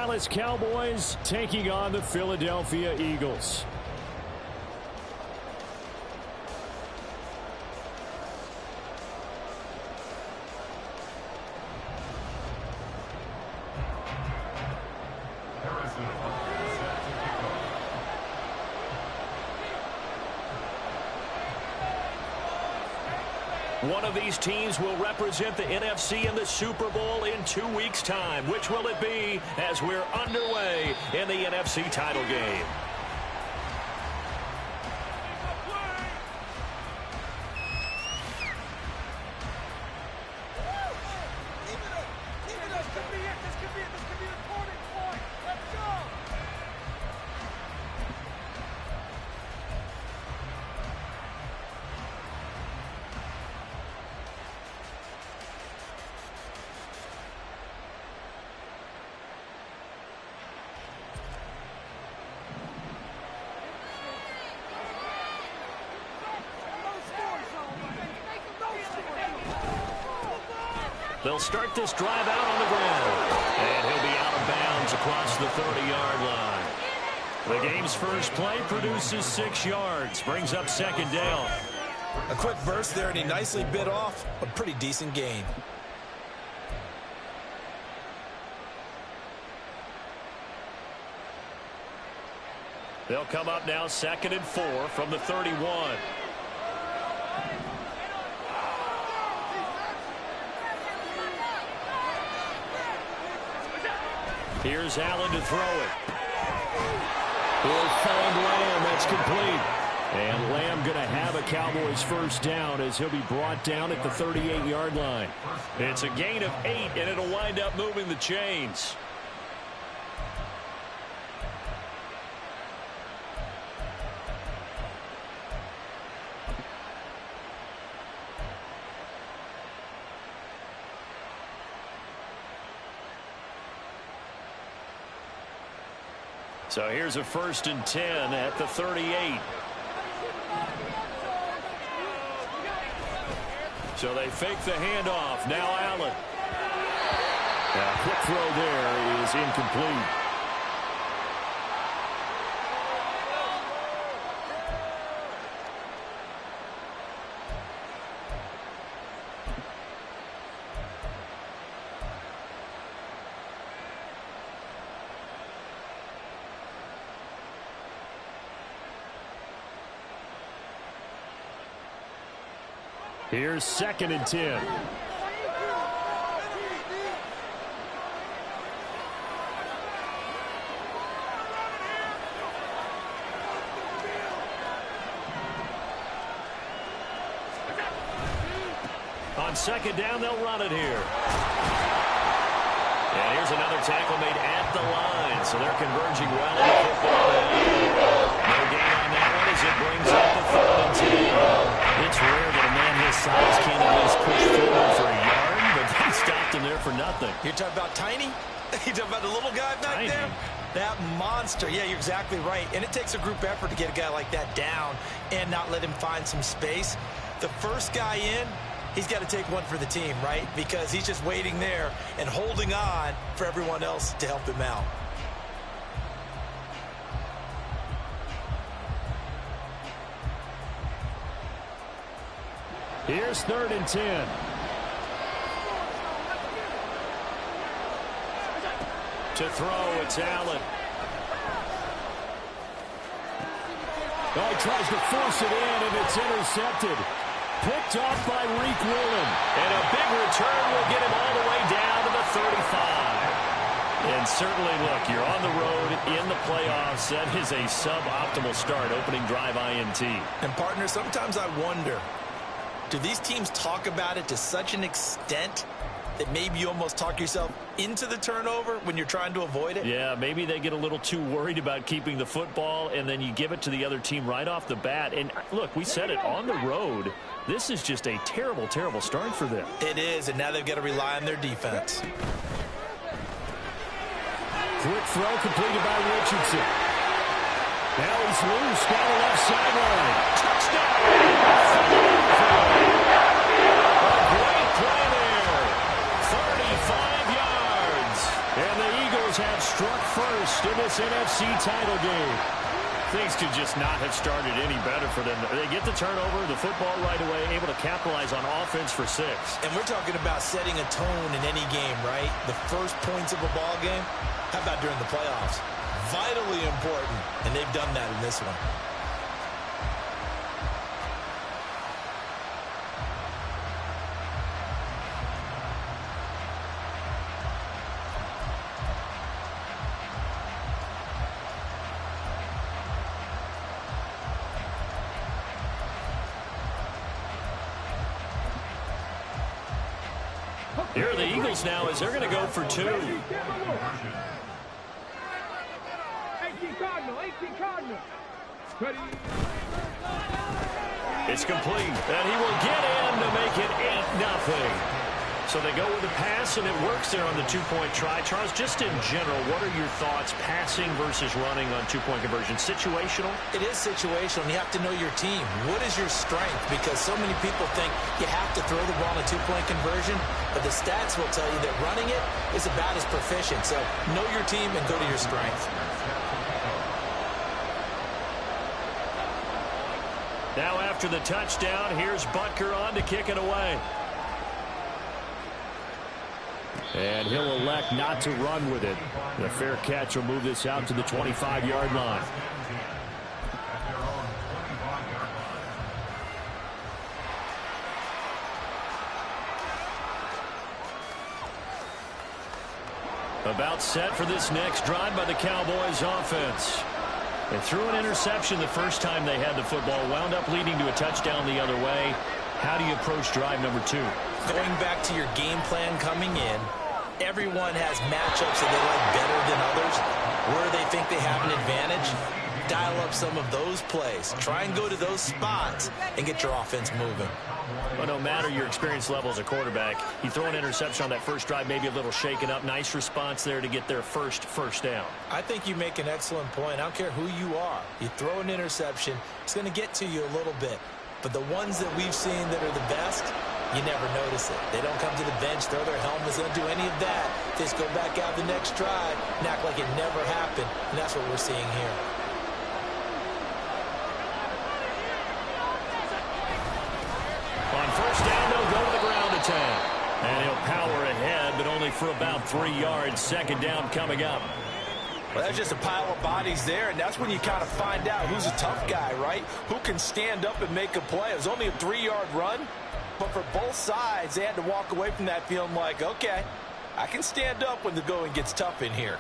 Dallas Cowboys taking on the Philadelphia Eagles. One of these teams will represent the NFC in the Super Bowl in 2 weeks' time. Which will it be as we're underway in the NFC title game? They'll start this drive out on the ground. And he'll be out of bounds across the 30-yard line. The game's first play produces 6 yards. Brings up second down. A quick burst there, and he nicely bit off a pretty decent gain. They'll come up now 2nd and 4 from the 31. Here's Allen to throw it. He'll find Lamb. That's complete. And Lamb going to have a Cowboys first down as he'll be brought down at the 38-yard line. It's a gain of 8, and it'll wind up moving the chains. So here's a 1st and 10 at the 38. So they fake the handoff. Now Allen. A quick throw there is incomplete. Here's 2nd and 10. On 2nd down, they'll run it here. And here's another tackle made at the line, so they're converging well in the football. No gain on that one as it brings up the 3rd and 10. It's rare that a man his size can't at least push forward for a yard, but he stopped him there for nothing. You're talking about tiny? You're talking about the little guy back Tiny. there? That monster. Yeah, you're exactly right. And it takes a group effort to get a guy like that down and not let him find some space. The first guy in, he's got to take one for the team, right? Because he's just waiting there and holding on for everyone else to help him out. Here's 3rd and 10. To throw, it's Allen. Oh, he tries to force it in, and it's intercepted. Picked off by Reek Woolen. And a big return will get him all the way down to the 35. And certainly, look, you're on the road in the playoffs. That is a suboptimal start, opening drive INT. And, partner, sometimes I wonder, do these teams talk about it to such an extent that maybe you almost talk yourself into the turnover when you're trying to avoid it? Yeah, maybe they get a little too worried about keeping the football, and then you give it to the other team right off the bat. And, look, we said it, on the road, this is just a terrible, terrible start for them. It is, and now they've got to rely on their defense. Quick throw completed by Richardson. Now he's loose down the left sideline. Touchdown! Great play there. 35 yards. And the Eagles have struggled up first in this NFC title game. Things could just not have started any better for them. They get the turnover, the football right away, able to capitalize on offense for 6. And we're talking about setting a tone in any game, right? The first points of a ball game. How about during the playoffs? Vitally important, and they've done that in this one. Here are the Eagles now as they're going to go for 2. It's complete, and he will get in to make it 8-0. So they go with the pass, and it works there on the 2-point try. Charles, just in general, what are your thoughts passing versus running on 2-point conversion? Situational? It is situational, and you have to know your team. What is your strength? Because so many people think you have to throw the ball in a 2-point conversion, but the stats will tell you that running it is about as proficient. So know your team and go to your strength. Now after the touchdown, here's Butker on to kick it away. And he'll elect not to run with it. The fair catch will move this out to the 25-yard line. About set for this next drive by the Cowboys offense. They threw an interception the first time they had the football, wound up leading to a touchdown the other way. How do you approach drive number 2? Going back to your game plan coming in, everyone has matchups that they like better than others. Where they think they have an advantage, dial up some of those plays. Try and go to those spots and get your offense moving. Well, no matter your experience level as a quarterback, you throw an interception on that first drive, maybe a little shaken up. Nice response there to get their first down. I think you make an excellent point. I don't care who you are. You throw an interception, it's going to get to you a little bit. But the ones that we've seen that are the best, you never notice it. They don't come to the bench, throw their helmets, they don't do any of that. They just go back out the next drive and act like it never happened. And that's what we're seeing here. On first down, they'll go to the ground attack. And he'll power ahead, but only for about 3 yards. Second down coming up. Well, that's just a pile of bodies there, and that's when you kind of find out who's a tough guy, right? Who can stand up and make a play. It was only a 3-yard run, but for both sides, they had to walk away from that feeling like, okay, I can stand up when the going gets tough in here.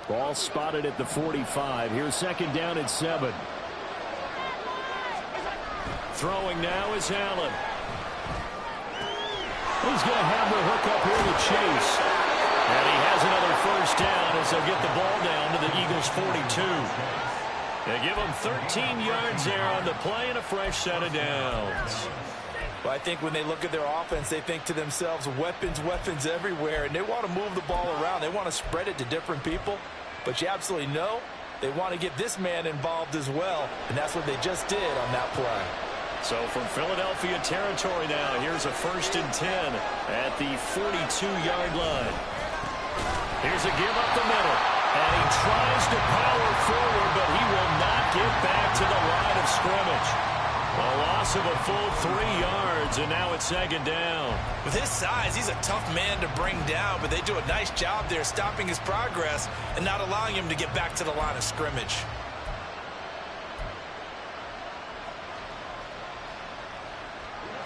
Ball spotted at the 45. Here's second down at 7. Throwing now is Allen. He's going to have the hook up here to Chase. And he has another first down as they'll get the ball down to the Eagles' 42. They give them 13 yards there on the play and a fresh set of downs. Well, I think when they look at their offense, they think to themselves, weapons, weapons everywhere, and they want to move the ball around. They want to spread it to different people, but you absolutely know they want to get this man involved as well, and that's what they just did on that play. So from Philadelphia territory now, here's a 1st and 10 at the 42-yard line. Here's a give up the middle, and he tries to power forward, but he will not get back to the line of scrimmage. A loss of a full 3 yards, and now it's second down. With his size, he's a tough man to bring down, but they do a nice job there stopping his progress and not allowing him to get back to the line of scrimmage.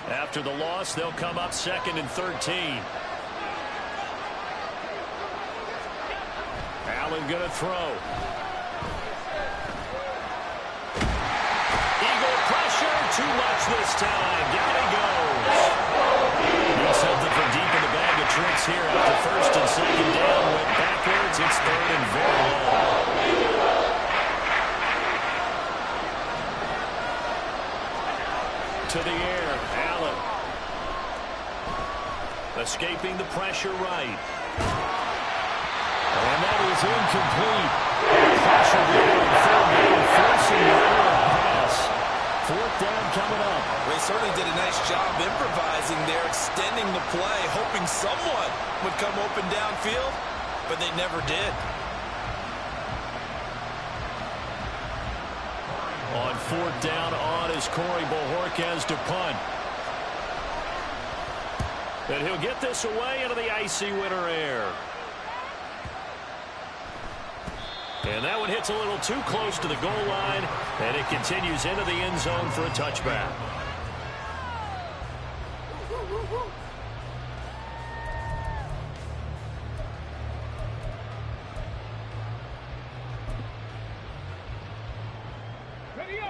After the loss, they'll come up 2nd and 13. Allen going to throw. Too much this time. Down he goes. Need something from deep in the bag of tricks here after 1st and 2nd down. Went backwards. It's 3rd and very long. To the air. Allen. Escaping the pressure right. And that is is incomplete. Pressure there on third down, forcing the errant pass. Fourth down coming up. They certainly did a nice job improvising there, extending the play, hoping someone would come open downfield, but they never did. On fourth down, on is Corey Bojorquez to punt. And he'll get this away into the icy winter air. And that one hits a little too close to the goal line, and it continues into the end zone for a touchback.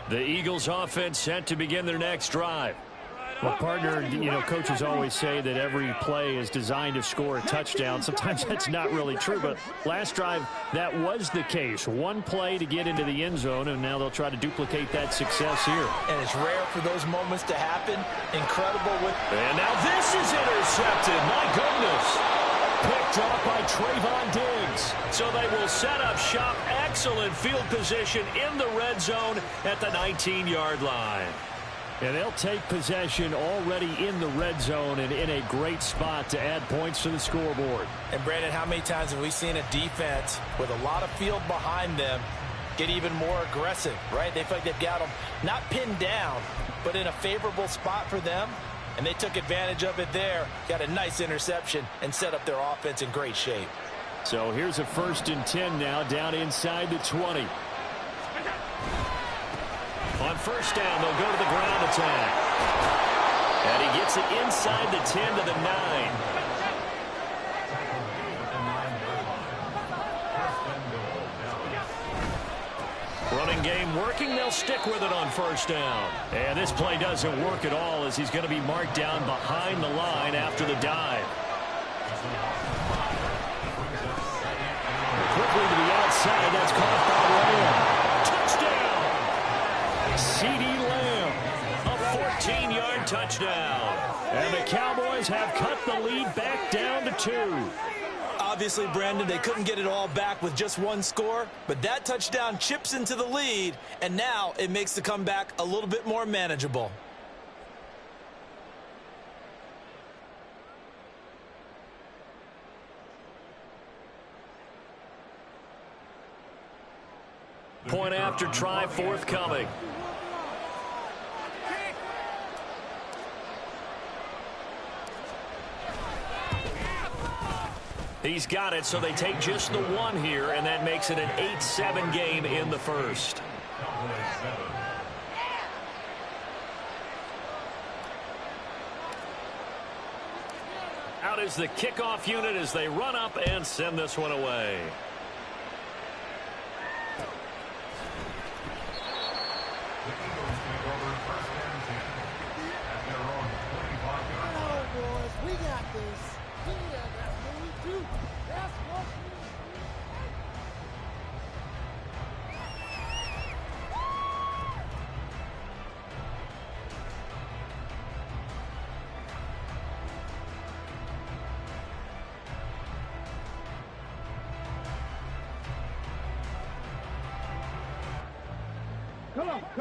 The Eagles offense set to begin their next drive. Well, partner, coaches always say that every play is designed to score a touchdown. Sometimes that's not really true, but last drive, that was the case. One play to get into the end zone, and now they'll try to duplicate that success here. And it's rare for those moments to happen. Incredible with... And now this is intercepted. My goodness. Picked up by Trayvon Diggs. So they will set up shop. Excellent field position in the red zone at the 19-yard line. And they'll take possession already in the red zone and in a great spot to add points to the scoreboard. And, Brandon, how many times have we seen a defense with a lot of field behind them get even more aggressive, right? They feel like they've got them not pinned down, but in a favorable spot for them. And they took advantage of it there, got a nice interception, and set up their offense in great shape. So here's a 1st and 10 now, down inside the 20. On first down, they'll go to the ground attack. And he gets it inside the 10 to the 9. Running game working. They'll stick with it on first down. And this play doesn't work at all as he's going to be marked down behind the line after the dive. Quickly to the outside. That's caught by Lamb. Touchdown! CeeDee Lamb. A 14-yard touchdown. And the Cowboys have cut the lead back down to 2. Obviously, Brandon, they couldn't get it all back with just one score, but that touchdown chips into the lead, and now it makes the comeback a little bit more manageable. Point after try forthcoming. He's got it, so they take just the one here, and that makes it an 8-7 game in the first. Out is the kickoff unit as they run up and send this one away.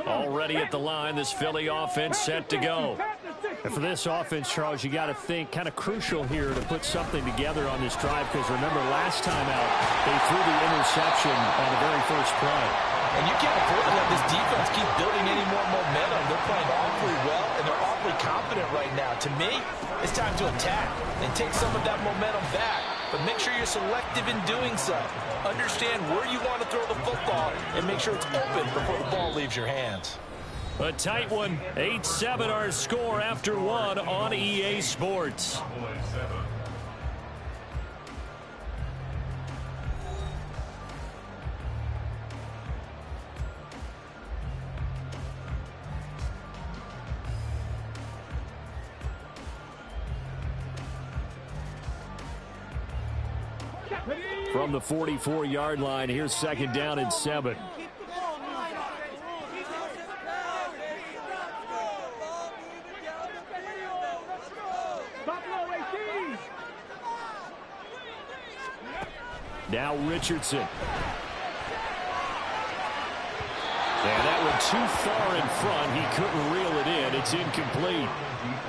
Already at the line, this Philly offense set to go. And for this offense, Charles, you got to think kind of crucial here to put something together on this drive, because remember last time out, they threw the interception on the very first play. And you can't afford to let this defense keep building any more momentum. They're playing awfully well, and they're awfully confident right now. To me, it's time to attack and take some of that momentum back. But make sure you're selective in doing so. Understand where you want to throw the football and make sure it's open before the ball leaves your hands. A tight one. 8-7 our score after one on EA Sports. From the 44-yard line, here's 2nd down and 7. Now Richardson. And that one too far in front. He couldn't reel it in. It's incomplete.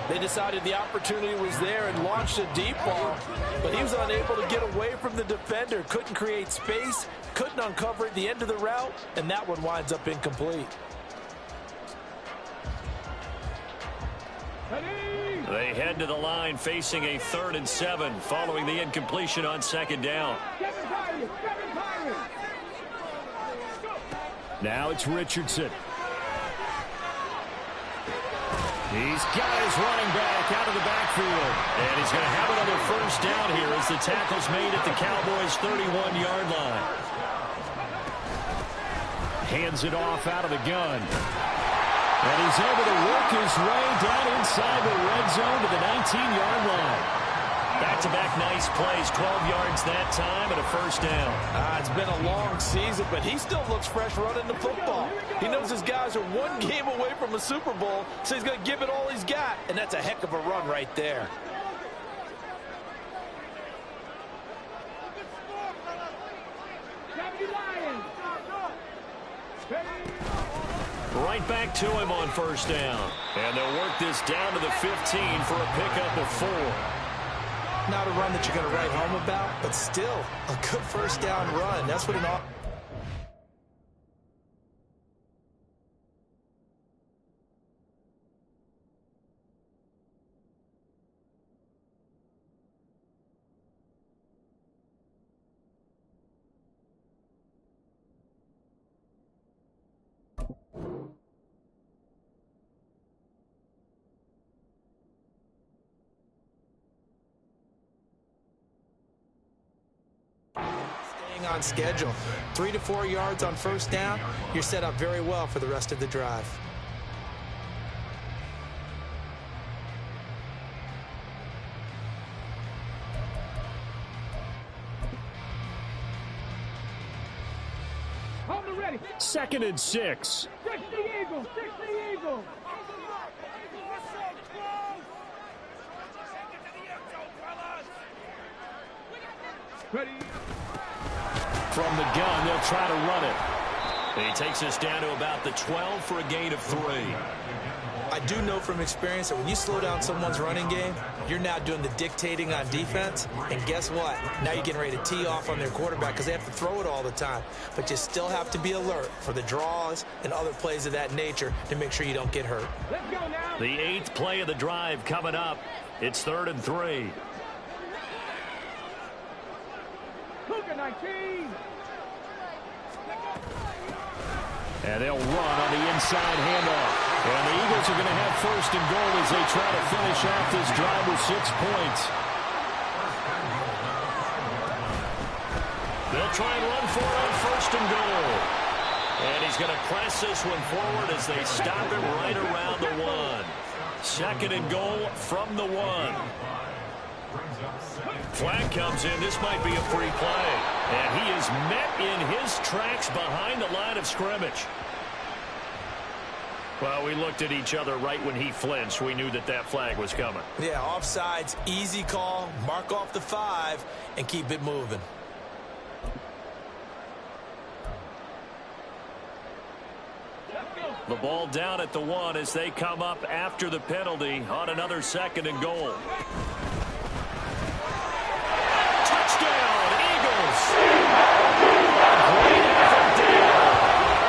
They decided the opportunity was there and launched a deep ball, but he was unable to get away from the defender. Couldn't create space, couldn't uncover at the end of the route, and that one winds up incomplete. They head to the line facing a 3rd and 7 following the incompletion on 2nd down. Now it's Richardson. He's got his running back out of the backfield. And he's going to have another 1st down here as the tackle's made at the Cowboys' 31-yard line. Hands it off out of the gun. And he's able to work his way down inside the red zone to the 19-yard line. Back-to-back nice plays, 12 yards that time and a 1st down. It's been a long season, but he still looks fresh running the football. He knows his guys are one game away from a Super Bowl, so he's going to give it all he's got, and that's a heck of a run right there. Right back to him on 1st down. And they'll work this down to the 15 for a pickup of 4. Not a run that you're going to write home about, but still a good 1st down run. That's what an on schedule. 3 to 4 yards on 1st down. You're set up very well for the rest of the drive. Hold it ready. 2nd and 6. 6 the Eagles. 6 the Eagles. Ready. From the gun, they'll try to run it. He takes us down to about the 12 for a gain of 3. I do know from experience that when you slow down someone's running game, you're now doing the dictating on defense. And guess what? Now you're getting ready to tee off on their quarterback because they have to throw it all the time. But you still have to be alert for the draws and other plays of that nature to make sure you don't get hurt. Let's go now. The 8th play of the drive coming up. It's 3rd and 3. Cougar 19. And they'll run on the inside handoff. And the Eagles are going to have 1st and goal as they try to finish off this drive with 6 points. They'll try and run for it on 1st and goal. And he's going to press this one forward as they stop him right around the 1. 2nd and goal from the 1. Flag comes in. This might be a free play. And he is met in his tracks behind the line of scrimmage. Well, we looked at each other right when he flinched. We knew that that flag was coming. Yeah, offsides, easy call. Mark off the 5 and keep it moving. The ball down at the 1 as they come up after the penalty on another 2nd and goal. Touchdown, Eagles! Great effort down.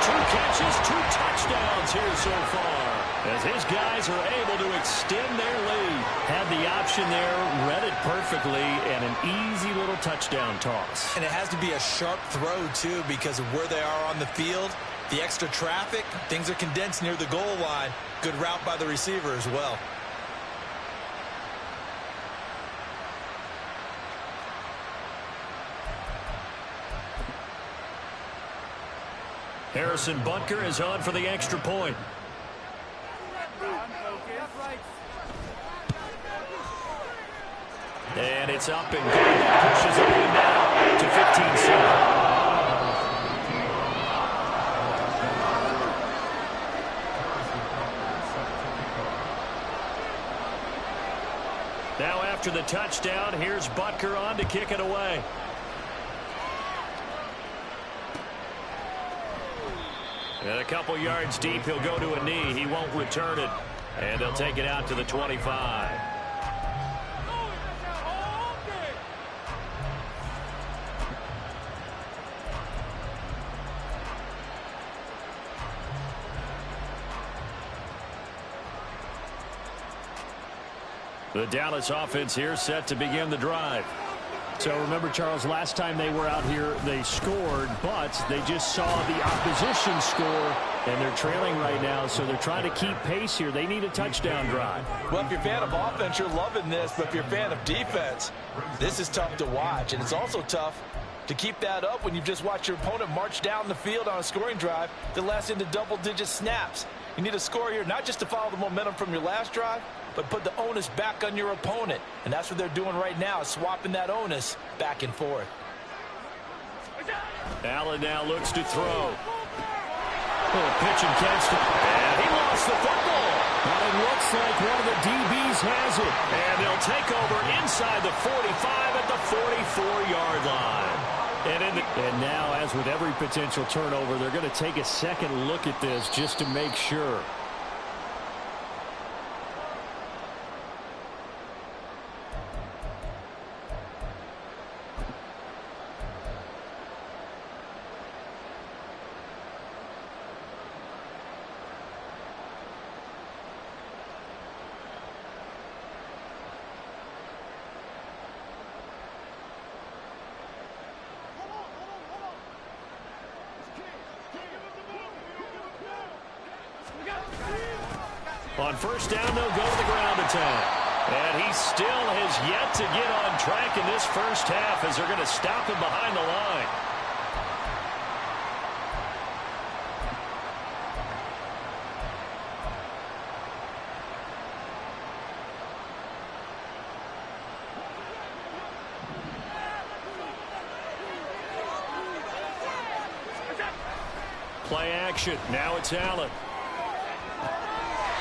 2 catches, 2 touchdowns here so far, as his guys are able to extend their lead. Had the option there, read it perfectly, and an easy little touchdown toss. And it has to be a sharp throw, too, because of where they are on the field. The extra traffic, things are condensed near the goal line. Good route by the receiver as well. Harrison Butker is on for the extra point. And it's up and good. That pushes it in now to 15-7. Now after the touchdown, here's Butker on to kick it away. And a couple yards deep, he'll go to a knee. He won't return it. And they'll take it out to the 25. The Dallas offense here set to begin the drive. So remember, Charles, last time they were out here, they scored, but they just saw the opposition score, and they're trailing right now, so they're trying to keep pace here. They need a touchdown drive. Well, if you're a fan of offense, you're loving this, but if you're a fan of defense, this is tough to watch, and it's also tough to keep that up when you've just watched your opponent march down the field on a scoring drive that lasts into double-digit snaps. You need a score here, not just to follow the momentum from your last drive, but put the onus back on your opponent. And that's what they're doing right now, swapping that onus back and forth. Allen now looks to throw. Oh, pitch and catch. And he lost the football. But it looks like one of the DBs has it. And they'll take over inside the 45 at the 44-yard line. And now, as with every potential turnover, they're going to take a second look at this just to make sure. On first down, they'll go to the ground attack. And he still has yet to get on track in this first half as they're going to stop him behind the line. Play action. Now it's Allen.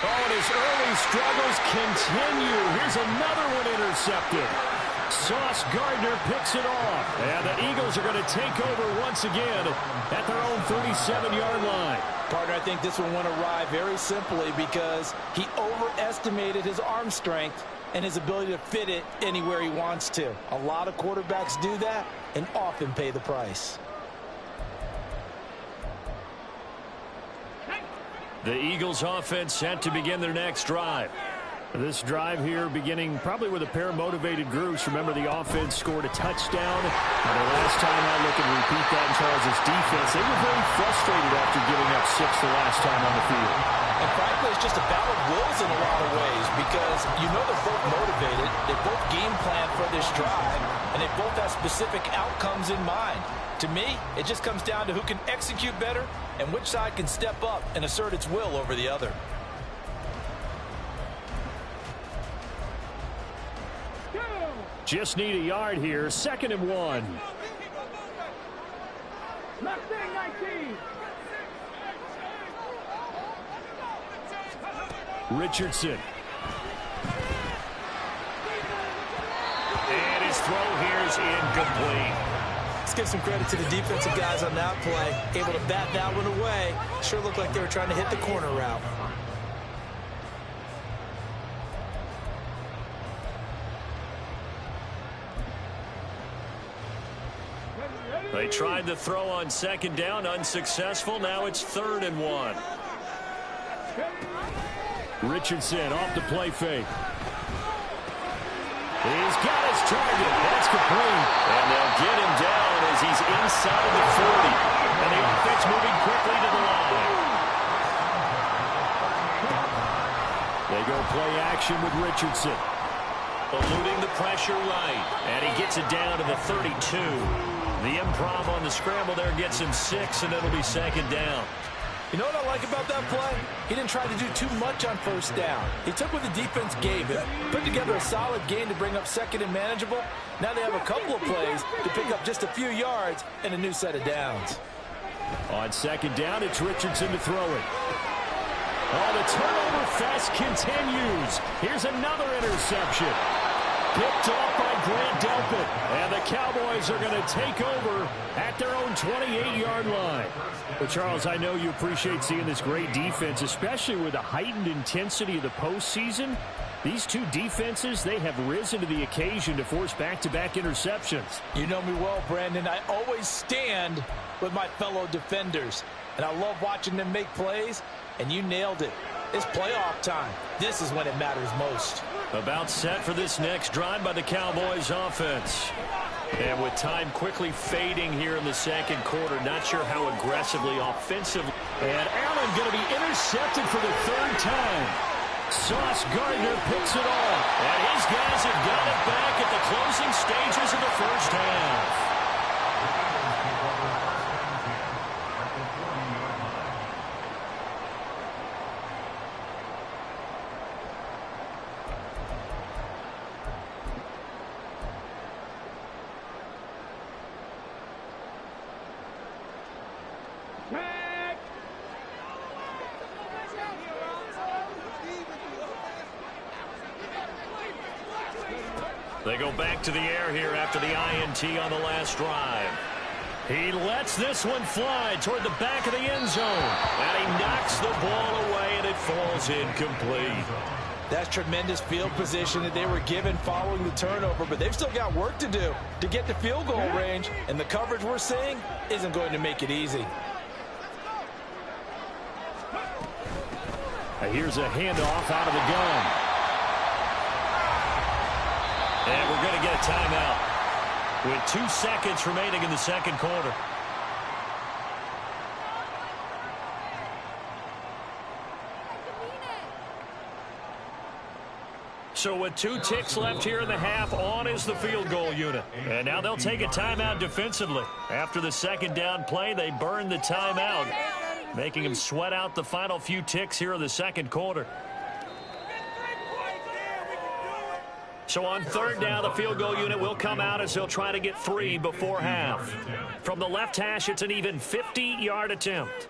Oh, and his early struggles continue. Here's another one intercepted. Sauce Gardner picks it off. And the Eagles are going to take over once again at their own 37-yard line. Partner, I think this one went awry very simply because he overestimated his arm strength and his ability to fit it anywhere he wants to. A lot of quarterbacks do that and often pay the price. The Eagles offense set to begin their next drive. This drive here beginning probably with a pair of motivated groups. Remember, the offense scored a touchdown. And the last time I look and repeat that in Charles' defense, they were very frustrated after giving up 6 the last time on the field. And frankly, it's just a battle of wills in a lot of ways because you know they're both motivated. They both game plan for this drive, and they both have specific outcomes in mind. To me, it just comes down to who can execute better and which side can step up and assert its will over the other. Just need a yard here. 2nd and 1. Richardson. And his throw here is incomplete. Let's give some credit to the defensive guys on that play. Able to bat that one away. Sure looked like they were trying to hit the corner route. They tried to throw on 2nd down, unsuccessful. Now it's 3rd and 1. Richardson off the play fake. He's got his target. That's complete. And they'll get him down as he's inside the 40. And the offense moving quickly to the line. They go play action with Richardson. Eluding the pressure right. And he gets it down to the 32. The improv on the scramble there gets him 6, and it'll be 2nd down. You know what I like about that play? He didn't try to do too much on first down. He took what the defense gave him, put together a solid gain to bring up 2nd and manageable. Now they have a couple of plays to pick up just a few yards and a new set of downs. On 2nd down, it's Richardson to throw it. Oh, the turnover fest continues. Here's another interception. Picked off by Grant Delpit. And the Cowboys are going to take over at their own 28-yard line. Well, Charles, I know you appreciate seeing this great defense, especially with the heightened intensity of the postseason. These two defenses, they have risen to the occasion to force back-to-back interceptions. You know me well, Brandon. I always stand with my fellow defenders. And I love watching them make plays, and you nailed it. It's playoff time. This is when it matters most. About set for this next drive by the Cowboys offense. And with time quickly fading here in the second quarter, not sure how aggressively offensively. And Allen going to be intercepted for the third time. Sauce Gardner picks it off. And his guys have got it back at the closing stages of the first half. They go back to the air here after the INT on the last drive. He lets this one fly toward the back of the end zone. And he knocks the ball away, and it falls incomplete. That's tremendous field position that they were given following the turnover, but they've still got work to do to get to field goal range, and the coverage we're seeing isn't going to make it easy. Here's a handoff out of the gun. And we're going to get a timeout with 2 seconds remaining in the second quarter. So with 2 ticks left here in the half, on is the field goal unit. And now they'll take a timeout defensively. After the second down play, they burn the timeout, making them sweat out the final few ticks here in the second quarter. So on third down, the field goal unit will come out as they'll try to get 3 before half. From the left hash, it's an even 50-yard attempt.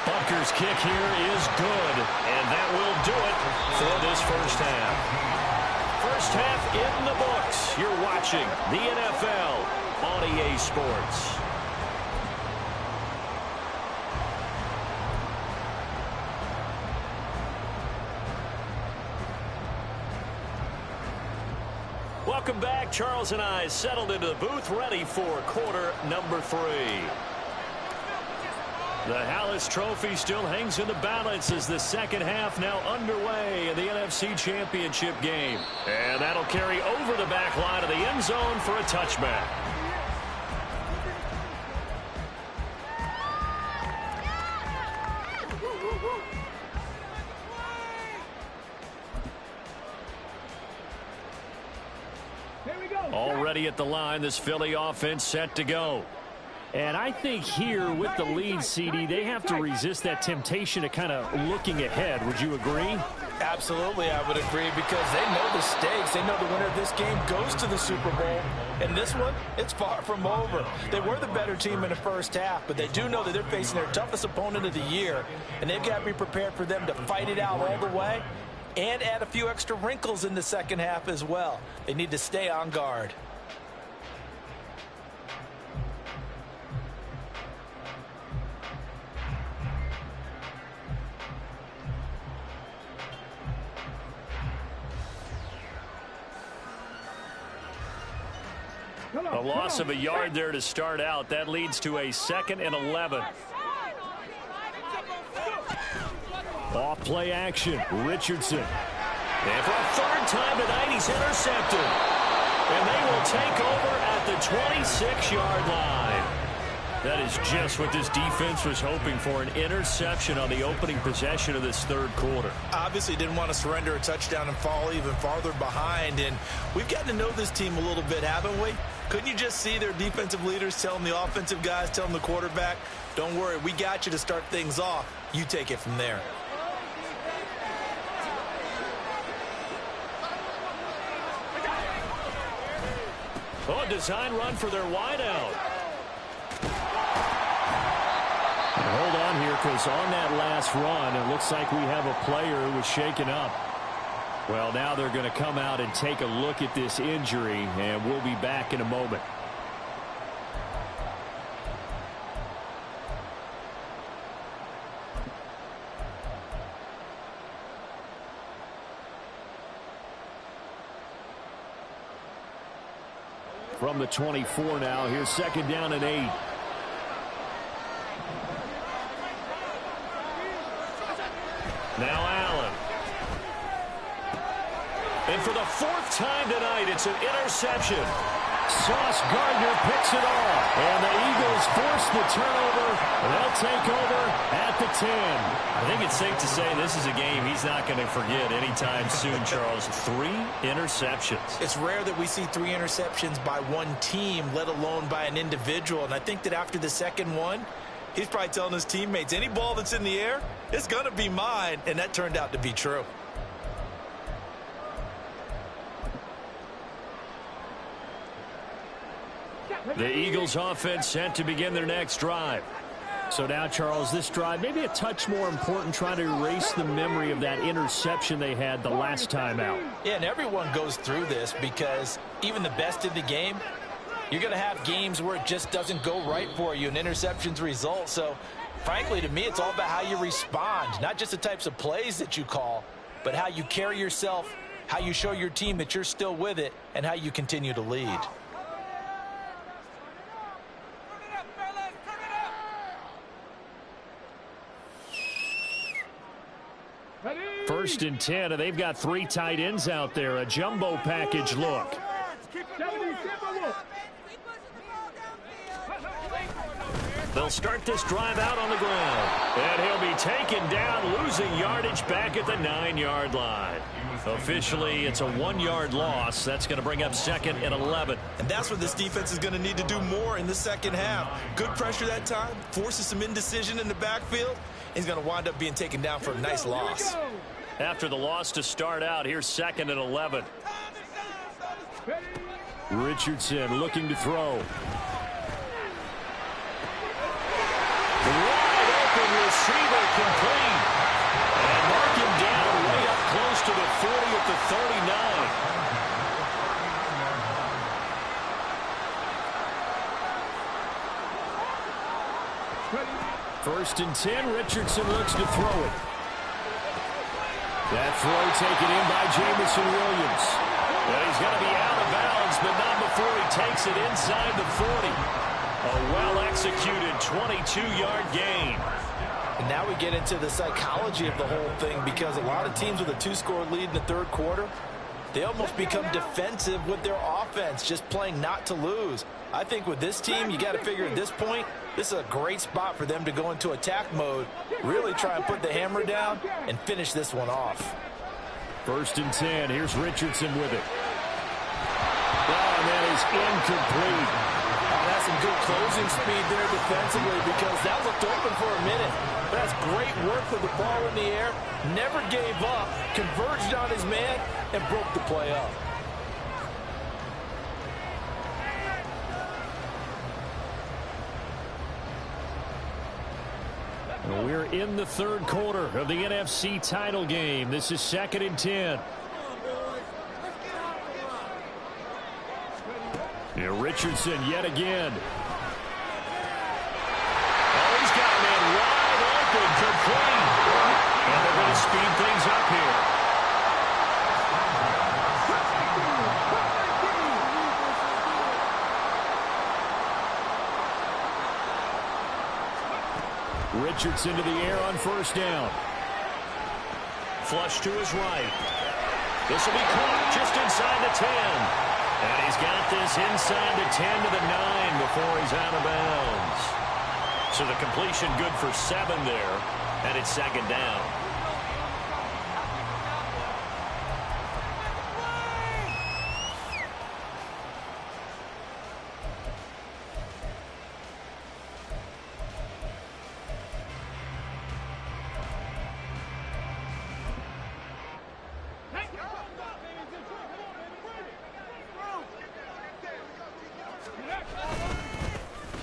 Butker's kick here is good, and that will do it for this first half. First half in the books. You're watching the NFL on EA Sports. Welcome back. Charles and I settled into the booth, ready for quarter number 3. The Hallis Trophy still hangs in the balance as the second half now underway in the NFC Championship game. And that'll carry over the back line of the end zone for a touchback. Already at the line, this Philly offense set to go. And I think here with the lead, CD, they have to resist that temptation of kind of looking ahead. Would you agree? Absolutely, I would agree, because they know the stakes. They know the winner of this game goes to the Super Bowl. And this one, it's far from over. They were the better team in the first half, but they do know that they're facing their toughest opponent of the year. And they've got to be prepared for them to fight it out all the way and add a few extra wrinkles in the second half as well. They need to stay on guard. A loss of a yard there to start out. That leads to a 2nd and 11. Off play action. Richardson. And for a third time tonight, he's intercepted. And they will take over at the 26-yard line. That is just what this defense was hoping for, an interception on the opening possession of this third quarter. Obviously didn't want to surrender a touchdown and fall even farther behind. And we've gotten to know this team a little bit, haven't we? Couldn't you just see their defensive leaders telling the offensive guys, telling the quarterback, don't worry, we got you to start things off. You take it from there. Oh, a design run for their wideout. Hold on here, because on that last run, it looks like we have a player who was shaken up. Well, now they're going to come out and take a look at this injury, and we'll be back in a moment. From the 24 now, here's 2nd down and 8. Now Allen. And for the 4th time tonight, it's an interception. Sauce Gardner picks it off. And the Eagles force the turnover. They'll take over at the 10. I think it's safe to say this is a game he's not going to forget anytime soon, Charles. 3 interceptions. It's rare that we see 3 interceptions by one team, let alone by an individual. And I think that after the second one, he's probably telling his teammates, any ball that's in the air, it's going to be mine. And that turned out to be true. The Eagles offense set to begin their next drive. So now, Charles, this drive maybe a touch more important, trying to erase the memory of that interception they had the last time out. Yeah, and everyone goes through this because even the best in the game, you're going to have games where it just doesn't go right for you, and interceptions result. So, frankly, to me, it's all about how you respond, not just the types of plays that you call, but how you carry yourself, how you show your team that you're still with it, and how you continue to lead. 1st and 10, and they've got 3 tight ends out there. A jumbo package look. They'll start this drive out on the ground. And he'll be taken down, losing yardage back at the 9-yard line. Officially, it's a 1-yard loss. That's going to bring up 2nd and 11. And that's what this defense is going to need to do more in the second half. Good pressure that time, forces some indecision in the backfield. He's going to wind up being taken down for a nice loss. After the loss to start out, here's 2nd and 11. Richardson looking to throw. Wide open receiver complete. And mark him down way up close to the 40 at the 39. 1st and 10, Richardson looks to throw it. That throw taken in by Jameson Williams. Well, he's going to be out of bounds, but not before he takes it inside the 40. A well-executed 22-yard gain. And now we get into the psychology of the whole thing, because a lot of teams with a 2-score lead in the 3rd quarter, they almost become defensive with their offense, just playing not to lose. I think with this team, you got to figure at this point, this is a great spot for them to go into attack mode, really try and put the hammer down and finish this one off. 1st and 10. Here's Richardson with it. Oh, and that is incomplete. That's some good closing speed there defensively, because that looked open for a minute. That's great work with the ball in the air. Never gave up, converged on his man, and broke the play up. We're in the 3rd quarter of the NFC title game. This is 2nd and 10. Here Richardson yet again. Oh, he's got a man wide open, complete. And they're going to speed things up here. Richardson to the air on 1st down. Flush to his right. This will be caught just inside the 10. And he's got this inside the 10 to the 9 before he's out of bounds. So the completion good for 7 there. And it's 2nd down.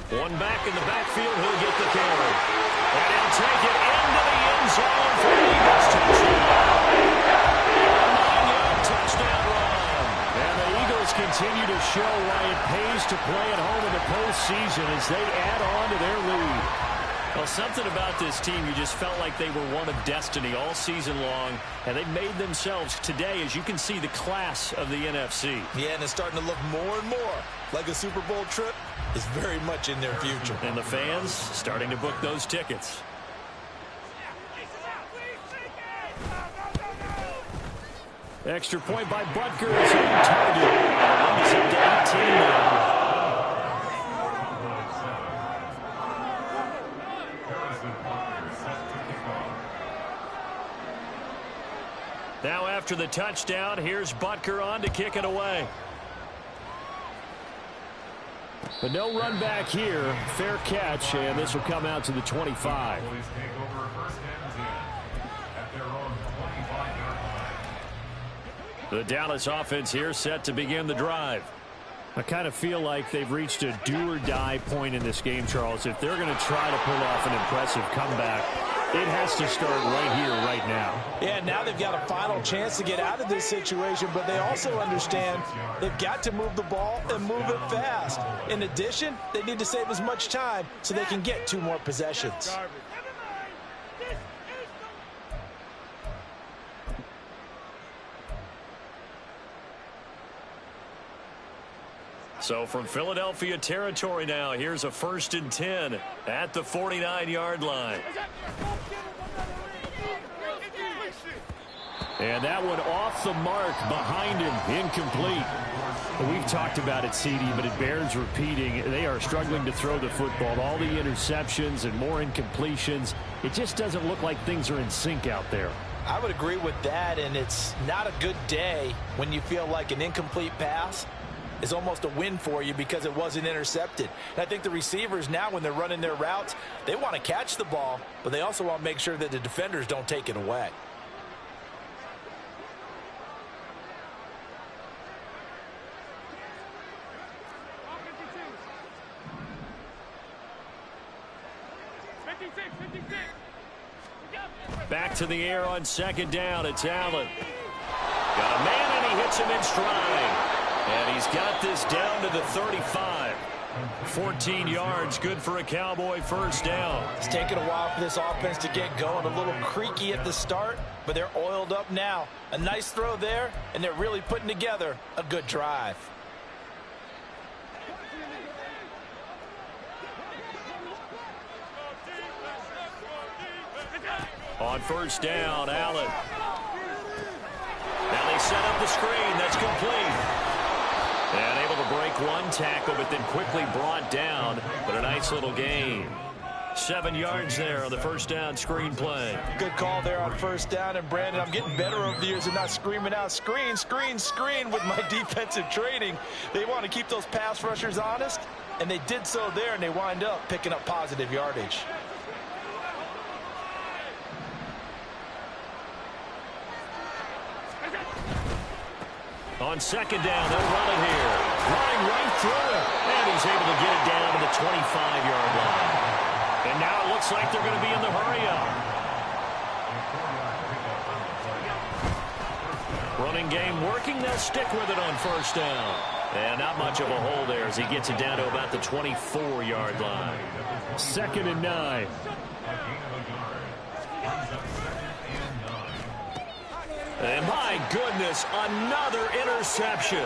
One back in the backfield, he'll get the carry. And he'll take it into the end zone for the Eagles touchdown. A 9-yard touchdown run. And the Eagles continue to show why it pays to play at home in the postseason as they add on to their lead. Well, something about this team, you just felt like they were one of destiny all season long, and they made themselves today, as you can see, the class of the NFC. Yeah, and it's starting to look more and more like a Super Bowl trip is very much in their future. And the fans starting to book those tickets. Extra point by Butker is on target. He's up to 18 now. Now after the touchdown, here's Butker on to kick it away. But no run back here. Fair catch, and this will come out to the 25. The Dallas offense here set to begin the drive. I kind of feel like they've reached a do-or-die point in this game, Charles. If they're going to try to pull off an impressive comeback, it has to start right here, right now. Yeah, now they've got a final chance to get out of this situation, but they also understand they've got to move the ball and move it fast. In addition, they need to save as much time so they can get 2 more possessions. So from Philadelphia territory now, here's a 1st and 10 at the 49-yard line. And that one off the mark behind him, incomplete. We've talked about it, CD, but it bears repeating. They are struggling to throw the football. All the interceptions and more incompletions. It just doesn't look like things are in sync out there. I would agree with that, and it's not a good day when you feel like an incomplete pass is almost a win for you because it wasn't intercepted. And I think the receivers now, when they're running their routes, they want to catch the ball, but they also want to make sure that the defenders don't take it away. Back to the air on 2nd down. It's Allen. Got a man, and he hits him in stride. And he's got this down to the 35. 14 yards, good for a Cowboy 1st down. It's taken a while for this offense to get going. A little creaky at the start, but they're oiled up now. A nice throw there, and they're really putting together a good drive. On 1st down, Allen. Now they set up the screen. That's complete. And able to break one tackle, but then quickly brought down. But a nice little gain. 7 yards there on the 1st down screen play. Good call there on 1st down. And, Brandon, I'm getting better over the years and not screaming out screen, screen, screen with my defensive training. They want to keep those pass rushers honest, and they did so there, and they wind up picking up positive yardage. On 2nd down, they'll run it here. Running right through it. And he's able to get it down to the 25-yard line. And now it looks like they're going to be in the hurry-up. Running game working. They'll stick with it on 1st down. And not much of a hole there as he gets it down to about the 24-yard line. 2nd and 9. And my goodness, another interception.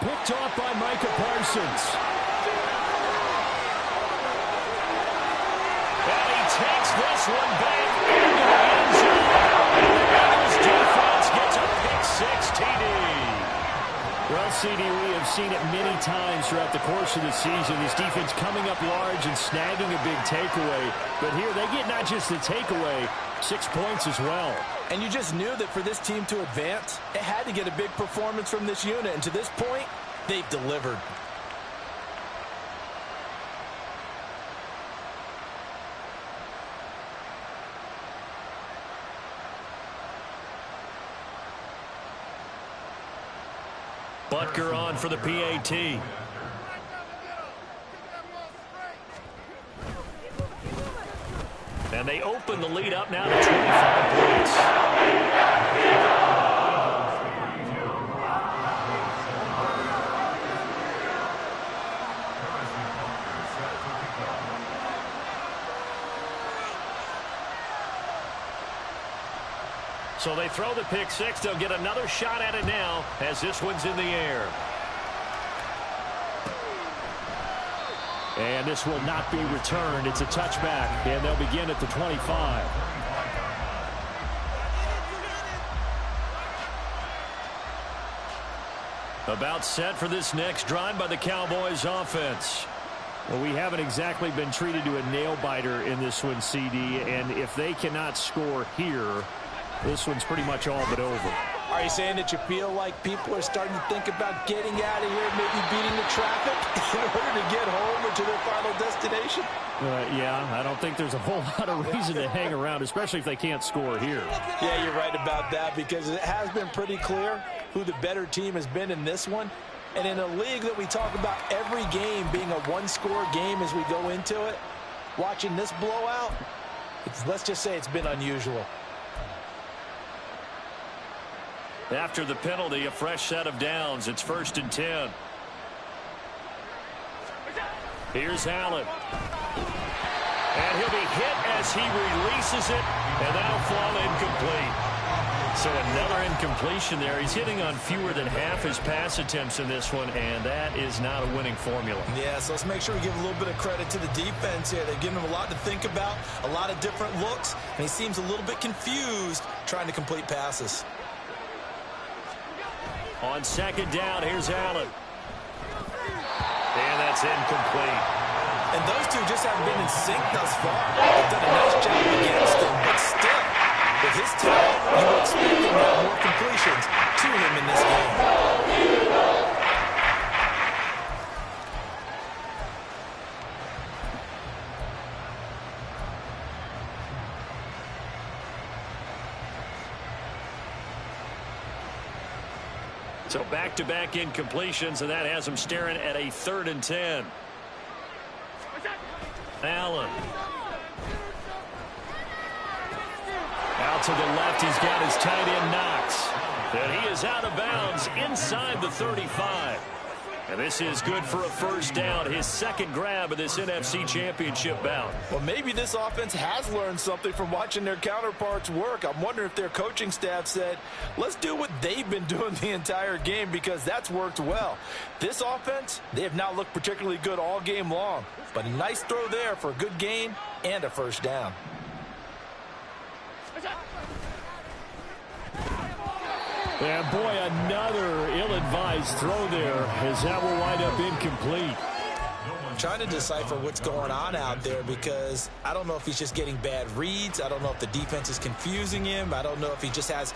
Picked off by Micah Parsons. And he takes this one back into the end zone. And the Eagles defense gets a pick-6 TD. Well, CD, we have seen it many times throughout the course of the season. This defense coming up large and snagging a big takeaway. But here they get not just the takeaway, 6 points as well. And you just knew that for this team to advance, it had to get a big performance from this unit. And to this point, they've delivered. Butker on for the PAT. And they open the lead up now to 25 points. So they throw the pick six. They'll get another shot at it now as this one's in the air. And this will not be returned. It's a touchback, and they'll begin at the 25. About set for this next drive by the Cowboys offense. Well, we haven't exactly been treated to a nail-biter in this one, CD, and if they cannot score here, this one's pretty much all but over. Are you saying that you feel like people are starting to think about getting out of here, maybe beating the traffic in order to get home or to their final destination? Yeah, I don't think there's a whole lot of reason to hang around, especially if they can't score here. Yeah, you're right about that because it has been pretty clear who the better team has been in this one. And in a league that we talk about every game being a one-score game as we go into it, watching this blowout, let's just say it's been unusual. After the penalty, a fresh set of downs. It's 1st and 10. Here's Allen. And he'll be hit as he releases it, and that'll fall incomplete. So another incompletion there. He's hitting on fewer than half his pass attempts in this one, and that is not a winning formula. Yeah, so let's make sure we give a little bit of credit to the defense here. They've given him a lot to think about, a lot of different looks, and he seems a little bit confused trying to complete passes. On 2nd down, here's Allen. And that's incomplete. And those two just haven't been in sync thus far. They've done a nice job against him, but still, with his talent, you would expect him to have more completions to him in this game. So back-to-back incompletions, and that has him staring at a 3rd and 10. Allen. Out to the left, he's got his tight end Knox. And he is out of bounds inside the 35. And this is good for a 1st down, his 2nd grab of this NFC Championship bout. Well, maybe this offense has learned something from watching their counterparts work. I'm wondering if their coaching staff said, let's do what they've been doing the entire game because that's worked well. This offense, they have not looked particularly good all game long. But a nice throw there for a good gain and a 1st down. And boy, another ill-advised throw there as that will wind up incomplete. I'm trying to decipher what's going on out there because I don't know if he's just getting bad reads. I don't know if the defense is confusing him. I don't know if he just has,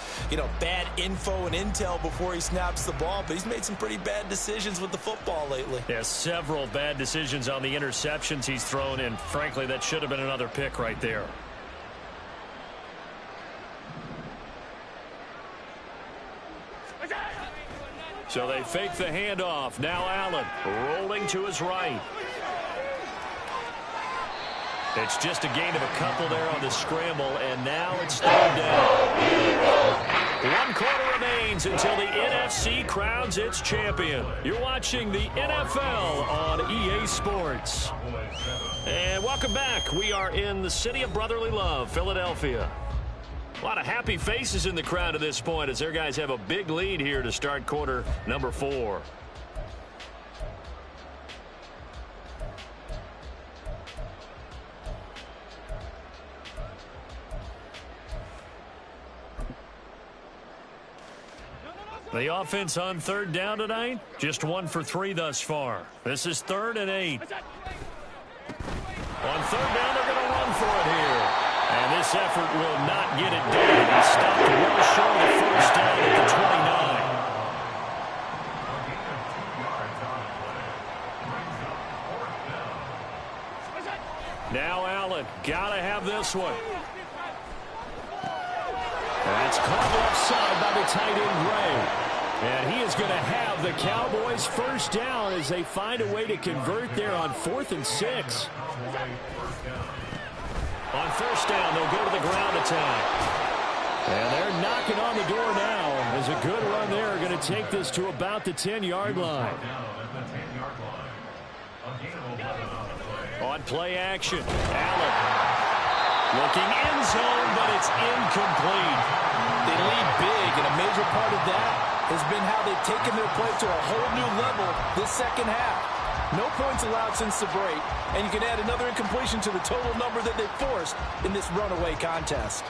bad info and intel before he snaps the ball. But he's made some pretty bad decisions with the football lately. Yeah, several bad decisions on the interceptions he's thrown, and frankly, that should have been another pick right there. So they fake the handoff. Now Allen rolling to his right. It's just a gain of a couple there on the scramble, and now it's third down. 1 quarter remains until the NFC crowns its champion. You're watching the NFL on EA Sports. And welcome back. We are in the city of brotherly love, Philadelphia. A lot of happy faces in the crowd at this point as their guys have a big lead here to start quarter number 4. The offense on 3rd down tonight, just 1 for 3 thus far. This is 3rd and 8. On 3rd down, they're going to run for it here. And this effort will not get it done. He stopped well short of 1st down at the 29. Now Allen, gotta have this one. That's caught offside by the tight end Gray. And he is going to have the Cowboys 1st down as they find a way to convert there on 4th and 6. On first down, they'll go to the ground attack. And they're knocking on the door now. As a good run there, going to take this to about the 10-yard line. On play action, Allen looking end zone, but it's incomplete. They lead big, and a major part of that has been how they've taken their play to a whole new level this second half. No points allowed since the break, and you can add another incompletion to the total number that they forced in this runaway contest.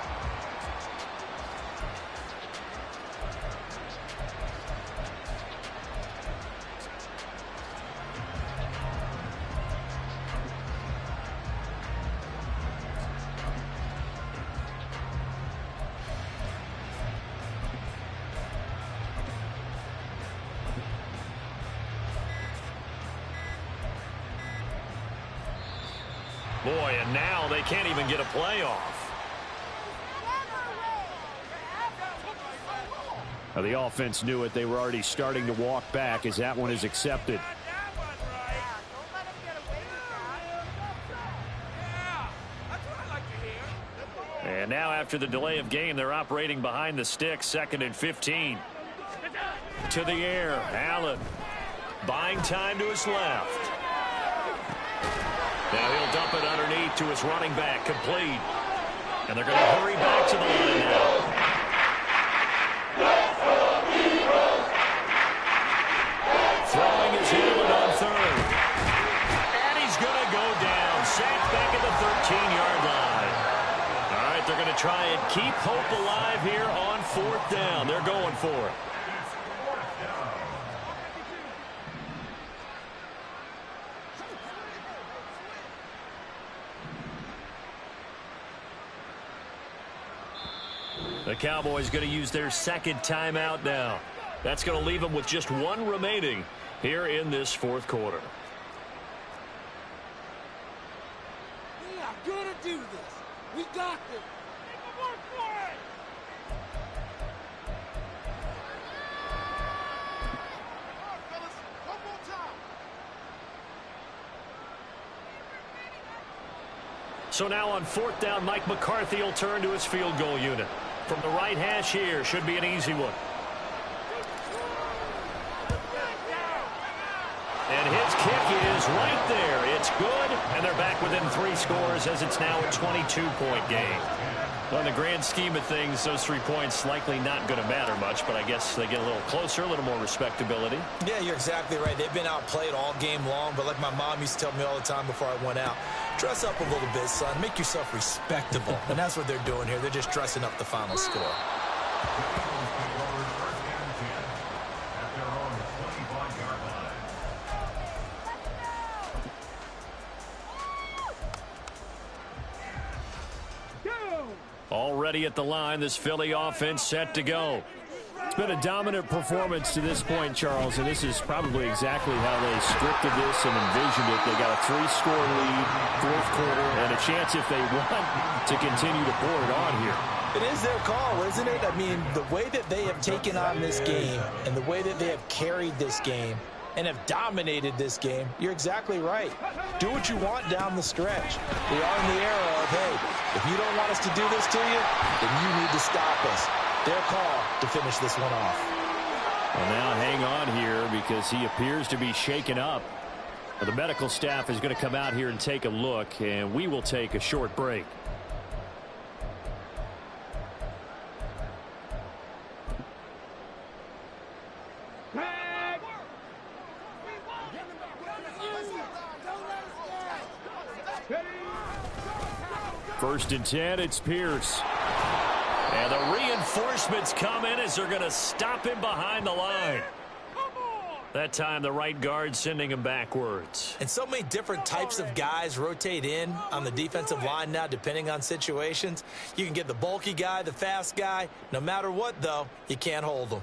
Boy, and now they can't even get a playoff. Now, the offense knew it. They were already starting to walk back as that one is accepted. And now after the delay of game, they're operating behind the sticks, 2nd and 15. To the air, Allen buying time to his left. Now he'll dump it underneath to his running back, complete. And they're going to hurry back to the line now. Throwing his Allen on third. And he's going to go down. Sacked back at the 13-yard line. All right, they're going to try and keep hope alive here on 4th down. They're going for it. The Cowboys going to use their 2nd timeout now. That's going to leave them with just 1 remaining here in this 4th quarter. We are going to do this. We got this. Work for it. All right, fellas. One more time. So now on 4th down, Mike McCarthy will turn to his field goal unit. From the right hash here, should be an easy one. And his kick is right there. It's good, and they're back within 3 scores as it's now a 22-point game. Well, in the grand scheme of things, those 3 points likely not going to matter much, but I guess they get a little closer, a little more respectability. Yeah, you're exactly right. They've been outplayed all game long, but like my mom used to tell me all the time before I went out, dress up a little bit, son. Make yourself respectable. And that's what they're doing here. They're just dressing up the final score. Already at the line, this Philly offense set to go. It's been a dominant performance to this point, Charles, and this is probably exactly how they scripted this and envisioned it. They got a 3-score lead, 4th quarter, and a chance if they want to continue to pour it on here. It is their call, isn't it? I mean, the way that they have taken on this game and the way that they have carried this game and have dominated this game, you're exactly right. Do what you want down the stretch. We are in the era of, hey, if you don't want us to do this to you, then you need to stop us. Their call to finish this one off. Well, now hang on here because he appears to be shaken up. The medical staff is going to come out here and take a look, and we will take a short break. First and 10, it's Pierce. And the reinforcements come in as they're going to stop him behind the line. That time, the right guard sending him backwards. And so many different types of guys rotate in on the defensive line now, depending on situations. You can get the bulky guy, the fast guy. No matter what, though, you can't hold them.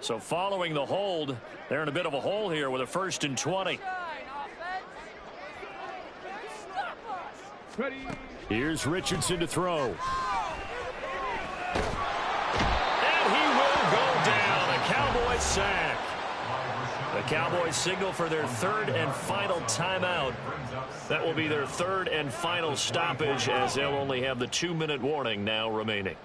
So following the hold, they're in a bit of a hole here with a 1st and 20. Here's Richardson to throw. And he will go down. A Cowboys sack. The Cowboys signal for their third and final timeout. That will be their third and final stoppage, as they'll only have the 2-minute warning now remaining.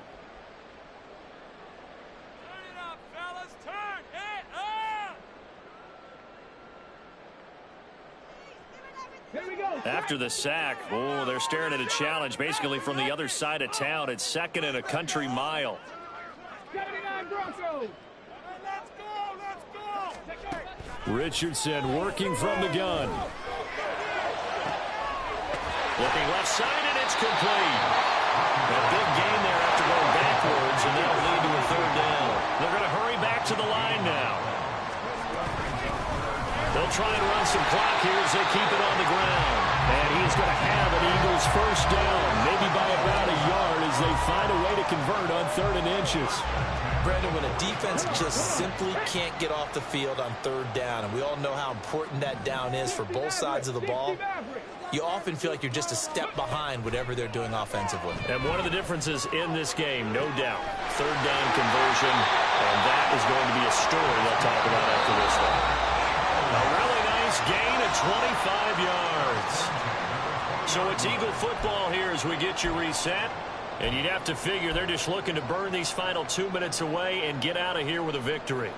After the sack, they're staring at a challenge basically from the other side of town. It's second and a country mile. 79 Broncos. Let's go. Richardson working from the gun. Looking left side, and it's complete. A big gain there after going backwards, and that'll lead to a third down. They're going to hurry back to the line now. They'll try and run some clock here as they keep it on the ground. And he's going to have an Eagles first down, maybe by about a yard, as they find a way to convert on 3rd and inches. Brandon, when a defense just simply can't get off the field on 3rd down, and we all know how important that down is for both sides of the ball, you often feel like you're just a step behind whatever they're doing offensively. And one of the differences in this game, no doubt, 3rd down conversion, and that is going to be a story they'll talk about after this one. A really nice gain of 25 yards. So it's Eagle football here as we get you reset. And you'd have to figure they're just looking to burn these final 2 minutes away and get out of here with a victory.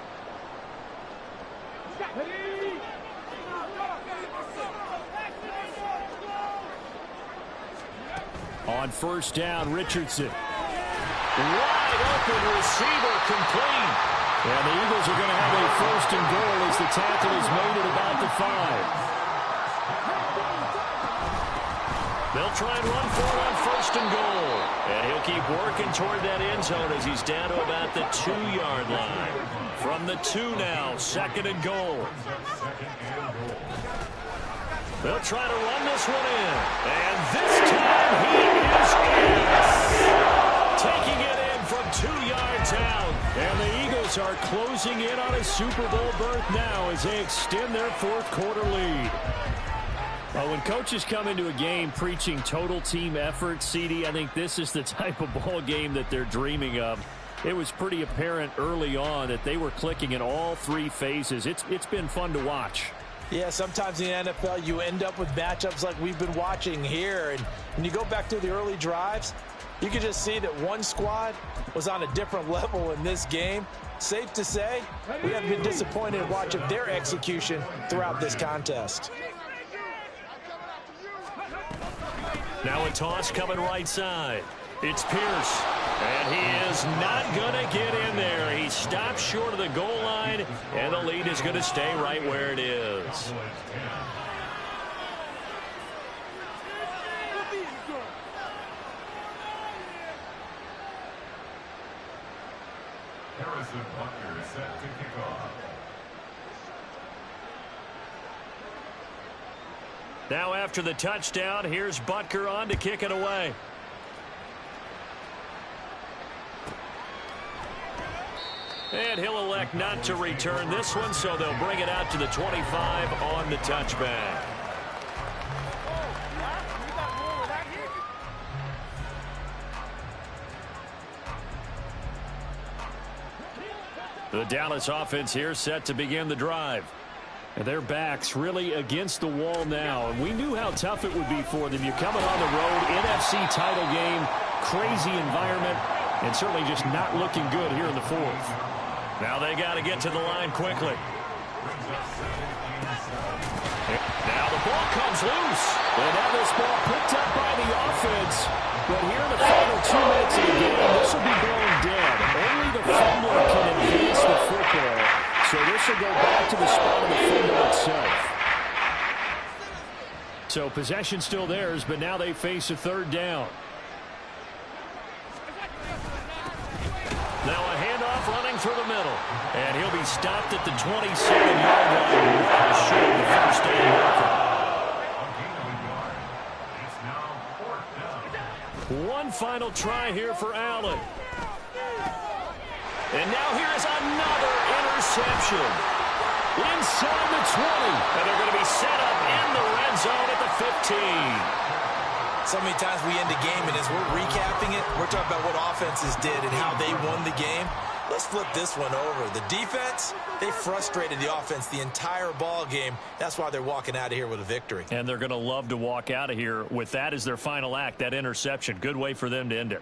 On first down, Richardson. Wide open receiver complete. And the Eagles are going to have a first and goal as the tackle is made at about the 5. They'll try and run for it on first and goal. And he'll keep working toward that end zone as he's down to about the 2-yard line. From the 2 now, 2nd and goal. They'll try to run this one in. And this time he is in. Taking it in from 2 yards out. And the Eagles are closing in on a Super Bowl berth now as they extend their 4th quarter lead. Well, when coaches come into a game preaching total team effort, CD, I think this is the type of ball game that they're dreaming of. It was pretty apparent early on that they were clicking in all 3 phases. It's been fun to watch. Yeah, sometimes in the NFL you end up with matchups like we've been watching here. And when you go back to the early drives, you can just see that one squad was on a different level in this game. Safe to say, we have been disappointed in watching their execution throughout this contest. Now a toss coming right side. It's Pierce. And he is not going to get in there. He stops short of the goal line, and the lead is going to stay right where it is. Harrison Butker is set to kick off. Now after the touchdown, here's Butker on to kick it away. And he'll elect not to return this one, so they'll bring it out to the 25 on the touchback. The Dallas offense here set to begin the drive. And their backs really against the wall now. And we knew how tough it would be for them. You're coming on the road, NFC title game, crazy environment, and certainly just not looking good here in the 4th. Now they got to get to the line quickly. Now the ball comes loose. And now this ball picked up by the offense. But here in the final 2 minutes of the game, this will be blown dead. Only the fumbler can advance the football. So this will go back to the spot of the fumble itself. So possession still theirs, but now they face a 3rd down. Now a handoff running through the middle. And he'll be stopped at the 27-yard line. Short of the first down. One final try here for Allen. And now here is another interception. Inside the 20. And they're going to be set up in the red zone at the 15. So many times we end a game, and as we're recapping it, we're talking about what offenses did and how they won the game. Let's flip this one over. The defense, they frustrated the offense the entire ball game. That's why they're walking out of here with a victory. And they're going to love to walk out of here with that as their final act, that interception. Good way for them to end it.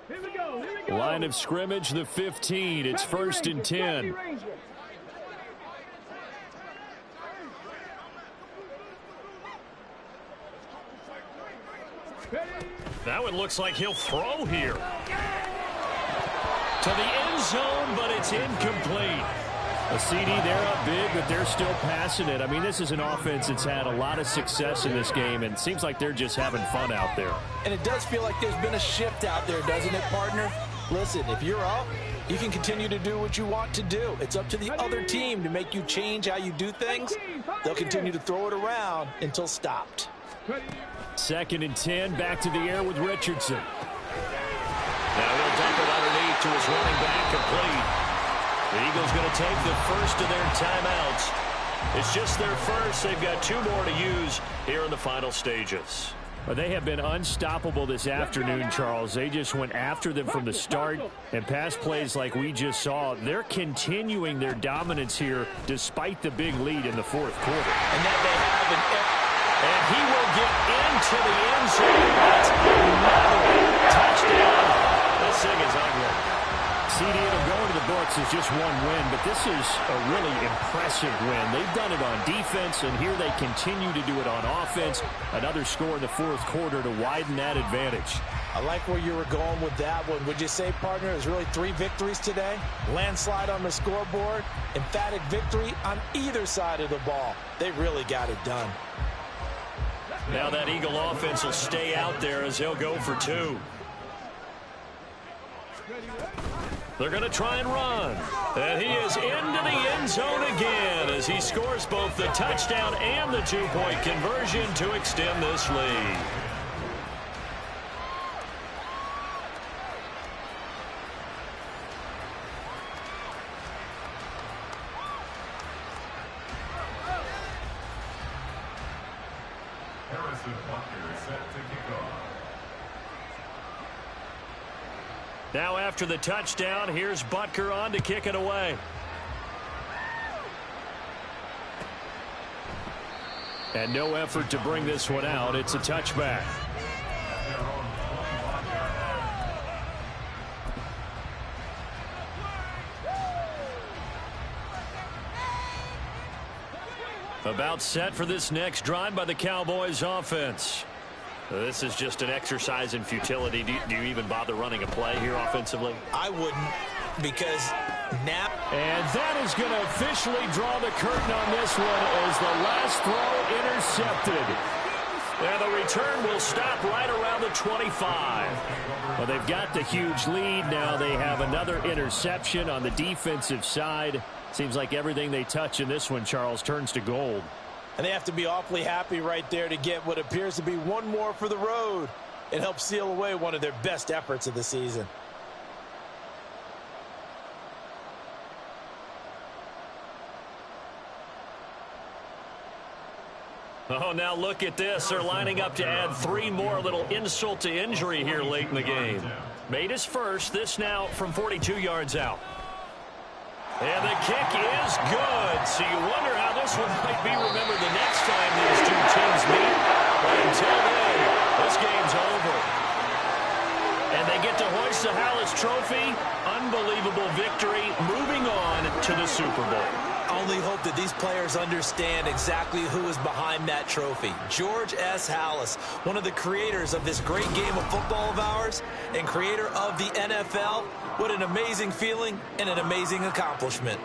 Here we go. Here we go. Line of scrimmage, the 15. It's 1st and 10. That one looks like he'll throw here. To the end zone, but it's incomplete. A CD, they're up big, but they're still passing it. I mean, this is an offense that's had a lot of success in this game, and it seems like they're just having fun out there. And it does feel like there's been a shift out there, doesn't it, partner? Listen, if you're up, you can continue to do what you want to do. It's up to the other team to make you change how you do things. They'll continue to throw it around until stopped. 2nd and 10, back to the air with Richardson. Now he'll dump it underneath to his running back, complete. The Eagles going to take the first of their timeouts. It's just their first. They've got 2 more to use here in the final stages. Well, they have been unstoppable this afternoon, Charles. They just went after them from the start, and pass plays like we just saw, they're continuing their dominance here despite the big lead in the 4th quarter. And that they have and he will get into the end zone. That's another touchdown. This thing is ugly. CD, it'll go into the books as just 1 win, but this is a really impressive win. They've done it on defense, and here they continue to do it on offense. Another score in the 4th quarter to widen that advantage. I like where you were going with that one. Would you say, partner, it was really 3 victories today? Landslide on the scoreboard, emphatic victory on either side of the ball. They really got it done. Now that Eagle offense will stay out there as he'll go for 2. They're going to try and run. And he is into the end zone again as he scores both the touchdown and the 2-point conversion to extend this lead. Harrison Butker is set to kick off. Now after the touchdown, here's Butker on to kick it away. And no effort to bring this one out. It's a touchback. About set for this next drive by the Cowboys offense. This is just an exercise in futility. Do you even bother running a play here offensively? I wouldn't, because now... And that is going to officially draw the curtain on this one as the last throw intercepted. And the return will stop right around the 25. Well, they've got the huge lead. Now they have another interception on the defensive side. Seems like everything they touch in this one, Charles, turns to gold. And they have to be awfully happy right there to get what appears to be 1 more for the road. It helps seal away one of their best efforts of the season. Oh, now look at this. They're lining up to add 3 more. Little insult to injury here late in the game. Made his first. This now from 42 yards out. And the kick is good. So you wonder how this one might be remembered the next time these 2 teams meet. But until then, this game's over. And they get to hoist the Hallis Trophy. Unbelievable victory. Moving on to the Super Bowl. Only hope that these players understand exactly who is behind that trophy. George S. Hallis, one of the creators of this great game of football of ours and creator of the NFL. What an amazing feeling and an amazing accomplishment.